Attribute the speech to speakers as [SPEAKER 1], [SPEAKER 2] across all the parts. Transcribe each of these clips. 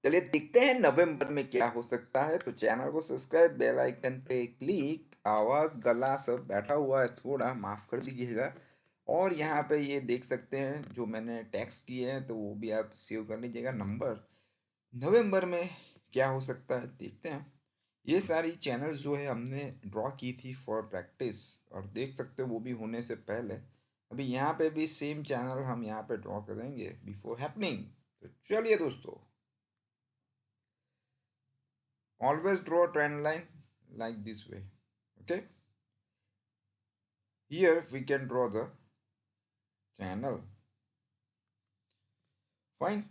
[SPEAKER 1] चलिए देखते हैं नवंबर में क्या हो सकता है। तो चैनल को सब्सक्राइब, बेल आइकन पे क्लिक। आवाज़ गला सब बैठा हुआ है, थोड़ा माफ़ कर दीजिएगा। और यहाँ पे ये देख सकते हैं जो मैंने टैक्स किए हैं, तो वो भी आप सेव कर लीजिएगा नंबर। नवंबर में क्या हो सकता है देखते हैं। ये सारी चैनल्स जो है हमने ड्रॉ की थी फॉर प्रैक्टिस, और देख सकते हो वो भी होने से पहले अभी यहाँ पे भी सेम चैनल हम यहाँ पे ड्रॉ करेंगे बिफोर हैपनिंग। तो चलिए दोस्तों, always draw a trend line like this way. Okay, here we can draw the channel. Fine.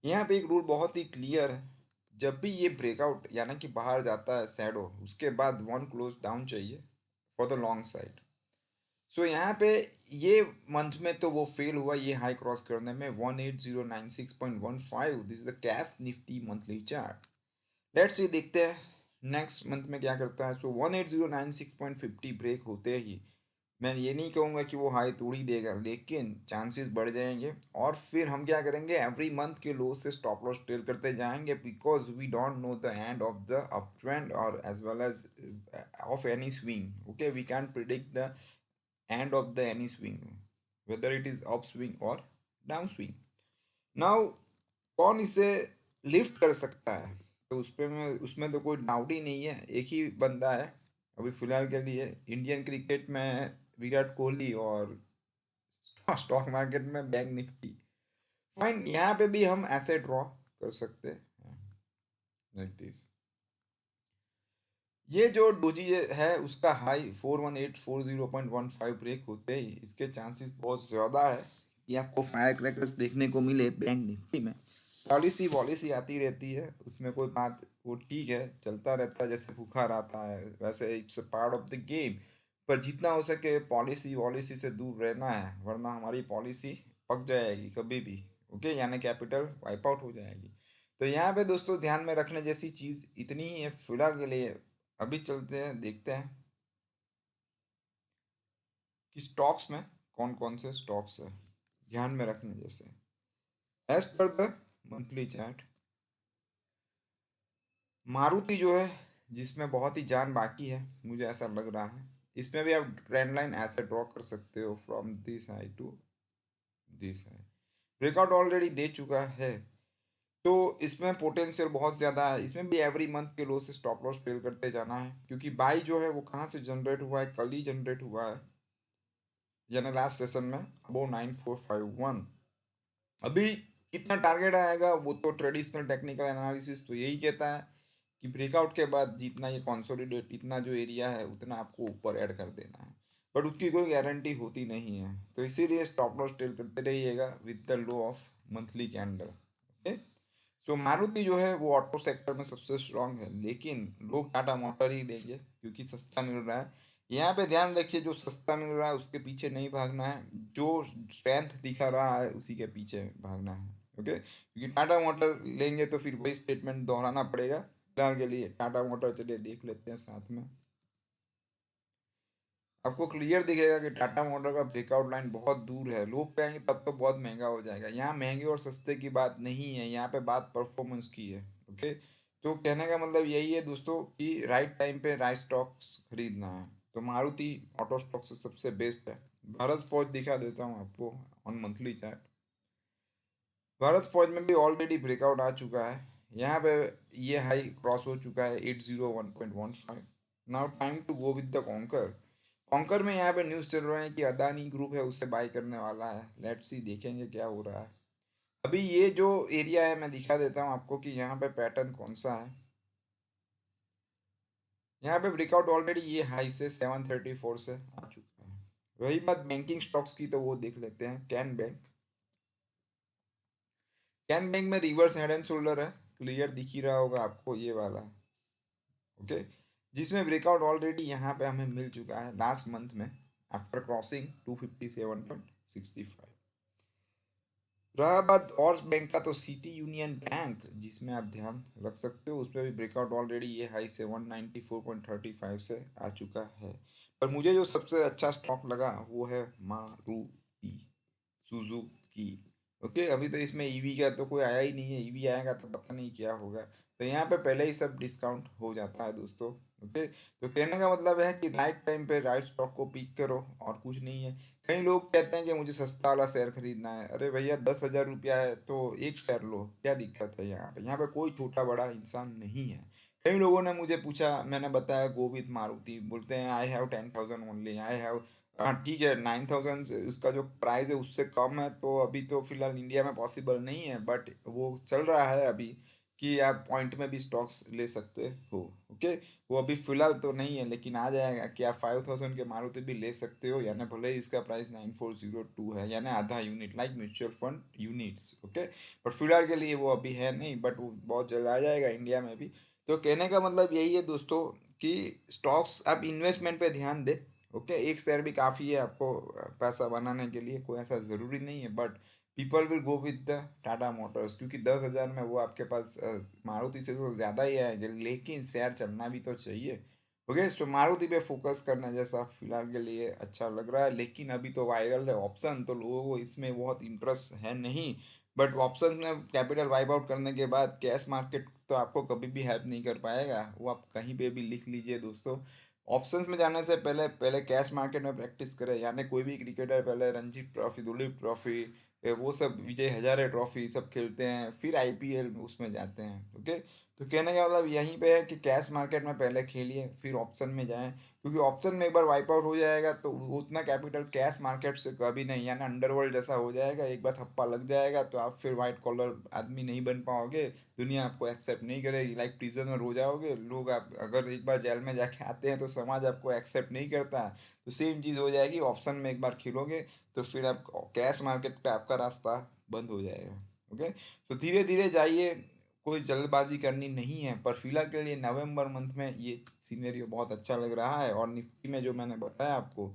[SPEAKER 1] यहाँ पे एक रूल बहुत ही क्लियर है। जब भी ये ब्रेकआउट यानी कि बाहर जाता है शैडो, उसके बाद वन क्लोज डाउन चाहिए फॉर द लॉन्ग साइड। सो यहाँ पे ये मंथ में तो वो फेल हुआ ये हाई क्रॉस करने में 18096.15। This is the cash Nifty monthly chart. Let's see देखते हैं नेक्स्ट मंथ में क्या करता है। सो 18096.50 ब्रेक होते ही मैं ये नहीं कहूँगा कि वो हाई तोड़ ही देगा, लेकिन चांसेस बढ़ जाएंगे। और फिर हम क्या करेंगे, एवरी मंथ के लो से स्टॉप लॉस ट्रेल करते जाएंगे, because we don't know the end of the up trend और as well as of any swing. Okay, we can predict the end of the any swing, whether it is up swing और down swing. Now कौन इसे lift कर सकता है, तो उस पर मैं उसमें तो कोई डाउट ही नहीं है। एक ही बंदा है अभी फिलहाल के लिए इंडियन क्रिकेट में, विराट कोहली। और स्टॉक मार्केट में बैंक निफ्टी। फाइन, यहाँ पे भी हम ऐसे ड्रॉ कर सकते हैं लाइक दिस। ये जो डोजी है उसका हाई 41840.15 ब्रेक होते ही इसके चांसेस बहुत ज़्यादा है कि आपको फायर क्रैकर्स देखने को मिले बैंक निफ्टी में। पॉलिसी वॉलिसी आती रहती है, उसमें कोई बात, वो ठीक है, चलता रहता है, जैसे बुखार आता है वैसे it's a part of the game. पर जितना हो सके पॉलिसी वॉलिसी से दूर रहना है, वरना हमारी पॉलिसी पक जाएगी कभी भी। ओके, यानी कैपिटल वाइप आउट हो जाएगी। तो यहाँ पे दोस्तों ध्यान में रखने जैसी चीज़ इतनी ही है फिलहाल के लिए। अभी चलते हैं देखते हैं कि स्टॉक्स में कौन कौन से स्टॉक्स है ध्यान में रखने जैसे। As per the monthly chart, Maruti जो है, जिसमें बहुत ही जान बाकी है मुझे ऐसा लग रहा है, इसमें भी आप ट्रेंड लाइन ऐसे ड्रॉ कर सकते हो from this high to this high. Breakout already दे चुका है, तो इसमें पोटेंशियल बहुत ज़्यादा है। इसमें भी एवरी मंथ के लो से स्टॉप लॉस ट्रेल करते जाना है, क्योंकि बाई जो है वो कहाँ से जनरेट हुआ है, कल ही जनरेट हुआ है, यानी लास्ट सेशन में अबो 9451। अभी कितना टारगेट आएगा वो तो ट्रेडिशनल टेक्निकल एनालिसिस तो यही कहता है कि ब्रेकआउट के बाद जितना ये कंसोलिडेट, इतना जो एरिया है उतना आपको ऊपर ऐड कर देना है, बट उसकी कोई गारंटी होती नहीं है। तो इसीलिए स्टॉप लॉस ट्रेल करते रहिएगा with the low of monthly candle. Okay, so Maruti जो है वो ऑटो सेक्टर में सबसे स्ट्रांग है, लेकिन लोग टाटा मोटर ही लेंगे क्योंकि सस्ता मिल रहा है। यहाँ पे ध्यान रखिए, जो सस्ता मिल रहा है उसके पीछे नहीं भागना है, जो स्ट्रेंथ दिखा रहा है उसी के पीछे भागना है। ओके, क्योंकि टाटा मोटर लेंगे तो फिर वही स्टेटमेंट दोहराना पड़ेगा। फिलहाल के लिए टाटा मोटर चलिए देख लेते हैं साथ में। आपको क्लियर दिखेगा कि टाटा मोटर का ब्रेकआउट लाइन बहुत दूर है। लोग कहेंगे तब तो बहुत महंगा हो जाएगा। यहाँ महंगे और सस्ते की बात नहीं है, यहाँ पे बात परफॉर्मेंस की है। ओके, तो कहने का मतलब यही है दोस्तों कि राइट टाइम पे राइट स्टॉक्स खरीदना है। तो मारुति ऑटो स्टॉक से सबसे बेस्ट है। भारत फौज दिखा देता हूँ आपको ऑन मंथली चार्ट। भारत फौज में भी ऑलरेडी ब्रेकआउट आ चुका है। यहाँ पे ये हाई क्रॉस हो चुका है 801.15। Now time to go with the Concor. Concor में यहाँ पे न्यूज़ चल रहा है कि अदानी ग्रुप है उससे बाय करने वाला है। लेट्स सी, देखेंगे क्या हो रहा है। अभी ये जो एरिया है मैं दिखा देता हूँ आपको कि यहाँ पे पैटर्न कौन सा है। यहाँ पे ब्रेकआउट ऑलरेडी ये हाई से 734 से आ चुका है। रही बात बैंकिंग स्टॉक्स की, तो वो देख लेते हैं। कैन बैंक, कैन बैंक में रिवर्स हेड एंड शोल्डर है, क्लियर दिख ही रहा होगा आपको ये वाला। ओके, जिसमें ब्रेकआउट ऑलरेडी यहाँ पे हमें मिल चुका है लास्ट मंथ में आफ्टर क्रॉसिंग 257.65। रहा बात और बैंक का, तो सिटी यूनियन बैंक जिसमें आप ध्यान रख सकते हो, उस पर भी ब्रेकआउट ऑलरेडी ये हाई से 194.35 से आ चुका है। पर मुझे जो सबसे अच्छा स्टॉक लगा वो है मारुति सुजुकी। ओके, अभी तो इसमें ईवी का तो कोई आया ही नहीं है, ईवी आएगा तो पता नहीं क्या होगा। तो यहाँ पे पहले ही सब डिस्काउंट हो जाता है दोस्तों। ओके, तो कहने का मतलब है कि राइट टाइम पे राइट स्टॉक को पिक करो और कुछ नहीं है। कई लोग कहते हैं कि मुझे सस्ता वाला शेयर खरीदना है। अरे भैया, 10,000 रुपया है तो एक शेयर लो, क्या दिक्कत है? यहाँ पे कोई छोटा बड़ा इंसान नहीं है। कई लोगों ने मुझे पूछा, मैंने बताया गो विथ मारुति, बोलते हैं I have 10,000 only, I have. हाँ ठीक है, 9,000 उसका जो प्राइस है उससे कम है, तो अभी तो फिलहाल इंडिया में पॉसिबल नहीं है, बट वो चल रहा है अभी कि आप पॉइंट में भी स्टॉक्स ले सकते हो। ओके, वो अभी फिलहाल तो नहीं है, लेकिन आ जाएगा कि आप 5,000 के मारुति भी ले सकते हो, यानी भले ही इसका प्राइस 9402 है, यानी आधा unit, like mutual fund units. Okay, but फिलहाल के लिए वो अभी है नहीं, बट वो बहुत जल्द आ जाएगा इंडिया में भी। तो कहने का मतलब यही है दोस्तों कि स्टॉक्स आप इन्वेस्टमेंट पे ध्यान दे। ओके, एक शेयर भी काफ़ी है आपको पैसा बनाने के लिए, कोई ऐसा ज़रूरी नहीं है, but people will go with the Tata Motors, क्योंकि 10,000 में वो आपके पास मारुति से तो ज़्यादा ही आएंगे, लेकिन शेयर चलना भी तो चाहिए। ओके, सो मारुति पे फोकस करना जैसा फिलहाल के लिए अच्छा लग रहा है, लेकिन अभी तो वायरल है ऑप्शन, तो लोगों को इसमें बहुत इंटरेस्ट है नहीं। बट ऑप्शन में कैपिटल वाइप आउट करने के बाद कैश मार्केट तो आपको कभी भी हेल्प नहीं कर पाएगा, वो आप कहीं पे भी लिख लीजिए दोस्तों। ऑप्शंस में जाने से पहले पहले कैश मार्केट में प्रैक्टिस करें, यानी कोई भी क्रिकेटर पहले रणजी ट्रॉफी, दुलीप ट्रॉफी, वो सब विजय हजारे ट्रॉफी सब खेलते हैं, फिर आईपीएल उसमें जाते हैं। ओके, तो कहने का मतलब यहीं पे है कि कैश मार्केट में पहले खेलिए, फिर ऑप्शन में जाएं, क्योंकि ऑप्शन में एक बार वाइप आउट हो जाएगा तो उतना कैपिटल कैश मार्केट से कभी नहीं, यानी अंडरवर्ल्ड जैसा हो जाएगा, एक बार थप्पा लग जाएगा तो आप फिर वाइट कॉलर आदमी नहीं बन पाओगे, दुनिया आपको एक्सेप्ट नहीं करेगी, लाइक प्रिजनर हो जाओगे लोग। आप अगर एक बार जेल में जाके आते हैं तो समाज आपको एक्सेप्ट नहीं करता, तो सेम चीज़ हो जाएगी, ऑप्शन में एक बार खेलोगे तो फिर आप कैश मार्केट पे आपका रास्ता बंद हो जाएगा। ओके, तो धीरे धीरे जाइए, कोई जल्दबाजी करनी नहीं है, पर फिलहाल के लिए नवंबर मंथ में ये सीनेरियो बहुत अच्छा लग रहा है। और निफ्टी में जो मैंने बताया आपको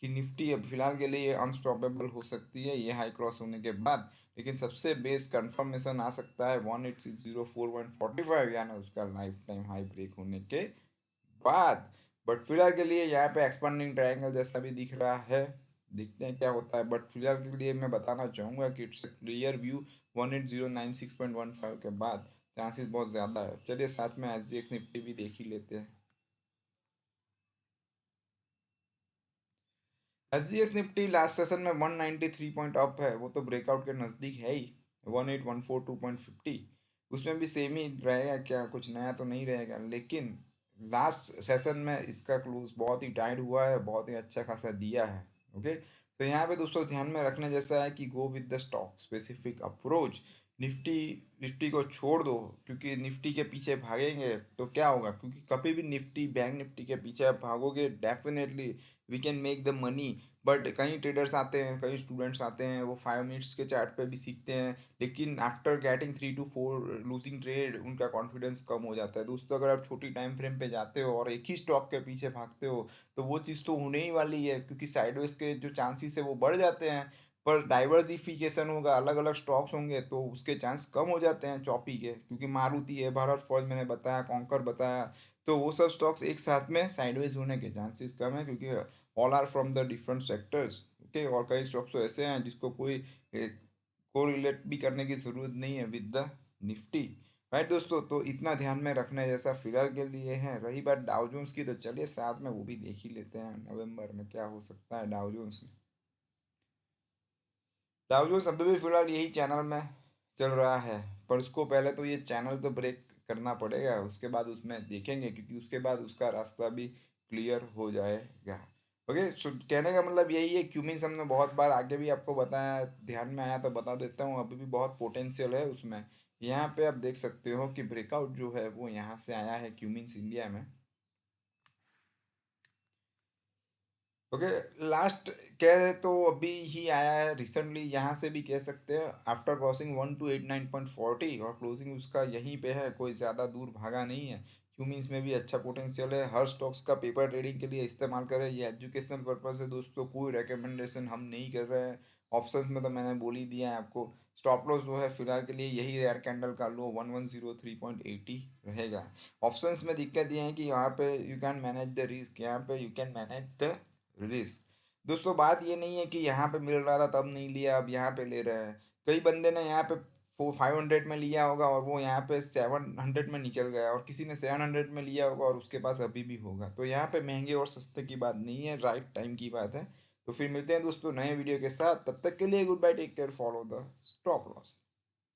[SPEAKER 1] कि निफ्टी अब फिलहाल के लिए अनस्टॉपेबल हो सकती है ये हाई क्रॉस होने के बाद, लेकिन सबसे बेस कंफर्मेशन आ सकता है 18604145, यानी उसका लाइफ टाइम हाई ब्रेक होने के बाद। बट फिलहाल के लिए यहाँ पे एक्सपांडिंग ट्रायंगल जैसा भी दिख रहा है, देखते हैं क्या होता है। बट फिलहाल के लिए मैं बताना चाहूँगा कि इट्स क्लियर व्यू 18,096.15 के बाद चांसेस बहुत ज़्यादा है। चलिए साथ में एसजीएक्स निफ्टी भी देख ही लेते हैं। एसजीएक्स निफ्टी लास्ट सेशन में 193 पॉइंट अप है, वो तो ब्रेकआउट के नज़दीक है ही, 18142.50। उसमें भी सेम ही रहेगा क्या, कुछ नया तो नहीं रहेगा, लेकिन लास्ट सेशन में इसका क्लोज बहुत ही टाइट हुआ है, बहुत ही अच्छा खासा दिया है। ओके, तो यहाँ पे दोस्तों ध्यान में रखने जैसा है कि गो with the stock specific approach. Nifty Nifty को छोड़ दो, क्योंकि निफ्टी के पीछे भागेंगे तो क्या होगा, क्योंकि कभी भी निफ्टी बैंक निफ्टी के पीछे आप भागोगे, definitely we can make the money. But कई ट्रेडर्स आते हैं, कई स्टूडेंट्स आते हैं, वो 5 मिनट्स के चार्ट पे भी सीखते हैं, लेकिन after getting 3 to 4 losing trade उनका कॉन्फिडेंस कम हो जाता है। दोस्तों, अगर आप छोटी टाइम फ्रेम पे जाते हो और एक ही स्टॉक के पीछे भागते हो तो वो चीज़ तो होने ही वाली है, क्योंकि साइडवेज के जो चांसेस है वो बढ़ जाते हैं। पर डाइवर्सिफिकेशन होगा, अलग अलग स्टॉक्स होंगे तो उसके चांस कम हो जाते हैं चॉपी के, क्योंकि मारुति है, भारत फॉर्ज मैंने बताया, कॉन्कर बताया, तो वो सब स्टॉक्स एक साथ में साइडवेज होने के चांसेस कम है, क्योंकि all are from the different sectors. Okay, और कई स्टॉक्स तो ऐसे हैं जिसको कोई कोरिलेट भी करने की ज़रूरत नहीं है विद द निफ्टी। राइट दोस्तों, तो इतना ध्यान में रखने जैसा फिलहाल के लिए है। रही बात डाउ जोन्स की, तो चलिए साथ में वो भी देख ही लेते हैं नवंबर में क्या हो सकता है डाउ जोन्स में। डाउ जोन्स अभी भी फिलहाल यही चैनल में चल रहा है, पर उसको पहले तो ये चैनल तो ब्रेक करना पड़ेगा, उसके बाद उसमें देखेंगे, क्योंकि उसके बाद उसका रास्ता भी क्लियर हो जाएगा। ओके, सो कहने का मतलब यही है, क्यूमिंस हमने बहुत बार आगे भी आपको बताया, ध्यान में आया तो बता देता हूँ, अभी भी बहुत पोटेंशियल है उसमें। यहाँ पे आप देख सकते हो कि ब्रेकआउट जो है वो यहाँ से आया है क्यूमिंस इंडिया में। ओके, लास्ट कह तो अभी ही आया है रिसेंटली, यहाँ से भी कह सकते हैं, आफ्टर क्रॉसिंग 1289.40, और क्लोजिंग उसका यहीं पे है, कोई ज़्यादा दूर भागा नहीं है। क्यूमीन्स में भी अच्छा पोटेंशियल है, हर स्टॉक्स का पेपर ट्रेडिंग के लिए इस्तेमाल करें, ये एजुकेशनल पर्पज से दोस्तों, कोई रिकमेंडेशन हम नहीं कर रहे हैं। ऑप्शंस में तो मैंने बोल ही दिया है आपको। स्टॉप लॉस जो है फिलहाल के लिए यही रेड कैंडल का लो 1103.80 रहेगा। ऑप्शंस में दिक्कत ये है कि यहाँ पे you can manage the risk, यहाँ पे you can manage the risk. दोस्तों, बात ये नहीं है कि यहाँ पे मिल रहा था तब नहीं लिया, अब यहाँ पे ले रहे हैं। कई बंदे ने यहाँ पे 500 में लिया होगा और वो यहाँ पे 700 में निकल गया, और किसी ने 700 में लिया होगा और उसके पास अभी भी होगा। तो यहाँ पे महंगे और सस्ते की बात नहीं है, राइट टाइम की बात है। तो फिर मिलते हैं दोस्तों नए वीडियो के साथ, तब तक के लिए goodbye, take care, follow the stop loss.